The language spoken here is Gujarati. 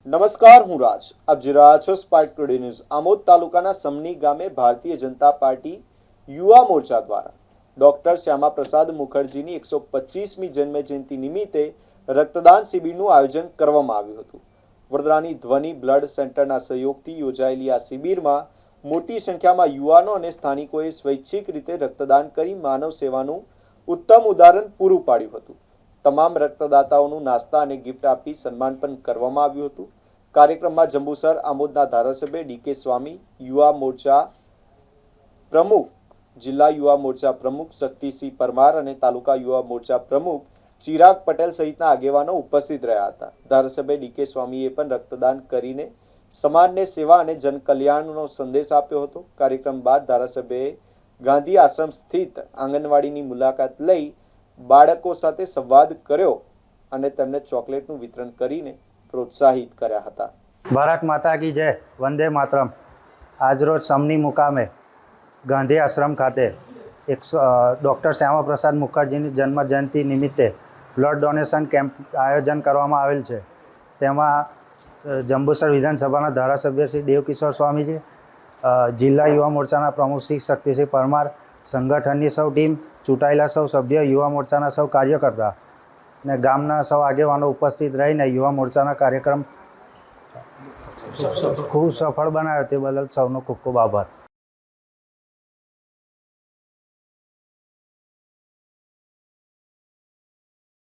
નમસ્કાર, હું રાજ. આપ જોઈ રહ્યા છો સ્પાર્ક ટુડે ન્યૂઝ. આમોદ તાલુકાના સમની ગામે ભારતીય જનતા પાર્ટી યુવા મોરચા દ્વારા ડોક્ટર શ્યામાપ્રસાદ મુખર્જીની 125મી જન્મ જયંતિ નિમિત્તે રક્તદાન શિબિરનું આયોજન કરવામાં આવ્યું હતું. વડોદરાની ધ્વનિ બ્લડ સેન્ટરના સહયોગથી યોજાયેલી આ શિબિરમાં મોટી સંખ્યામાં યુવાનો અને સ્થાનિકોએ સ્વૈચ્છિક રીતે રક્તદાન કરી માનવ સેવાનું ઉત્તમ ઉદાહરણ પૂરું પાડ્યું હતું. તમામ રક્તદાતાઓનું નાસ્તા અને ગિફ્ટ આપી સન્માન પણ કરવામાં આવ્યું હતું. કાર્યક્રમમાં જંબુસર આમોદના ધારાસભ્ય ડીકે સ્વામી, યુવા મોરચા પ્રમુખ, જિલ્લા યુવા મોરચા પ્રમુખ શક્તિસિંહ પરમાર અને તાલુકા યુવા મોરચા પ્રમુખ ચિરાગ પટેલ સહિતના આગેવાનો ઉપસ્થિત રહ્યા હતા. ધારાસભ્ય ડીકે સ્વામીએ પણ રક્તદાન કરીને સમાજને સેવા અને જનકલ્યાણનો સંદેશ આપ્યો હતો. કાર્યક્રમ બાદ ધારાસભ્યએ ગાંધી આશ્રમ સ્થિત આંગણવાડીની મુલાકાત લઈ બાળકો સાથે સંવાદ કર્યો અને તેમને ચોકલેટનું વિતરણ કરીને પ્રોત્સાહિત કર્યા હતા. ભારત માતા કી જય, વંદે માતરમ. આજરોજ સમની મુકામે ગાંધી આશ્રમ ખાતે ડૉક્ટર શ્યામાપ્રસાદ મુખર્જીની જન્મ જયંતિ નિમિત્તે બ્લડ ડોનેશન કેમ્પ આયોજન કરવામાં આવેલ છે. તેમાં જંબુસર વિધાનસભાના ધારાસભ્ય શ્રી દેવકિશોર સ્વામીજી, જિલ્લા યુવા મોરચાના પ્રમુખ શ્રી શક્તિસિંહ પરમાર, સંગઠનની સૌ ટીમ, ચૂંટાયેલા સૌ સભ્ય, યુવા મોરચાના સૌ કાર્યકર્તા ને ગામના સૌ આગેવાનો ઉપસ્થિત રહીને યુવા મોરચાના કાર્યક્રમ ખૂબ સફળ બનાવ્યો તે બદલ સૌનો ખૂબ ખૂબ આભાર.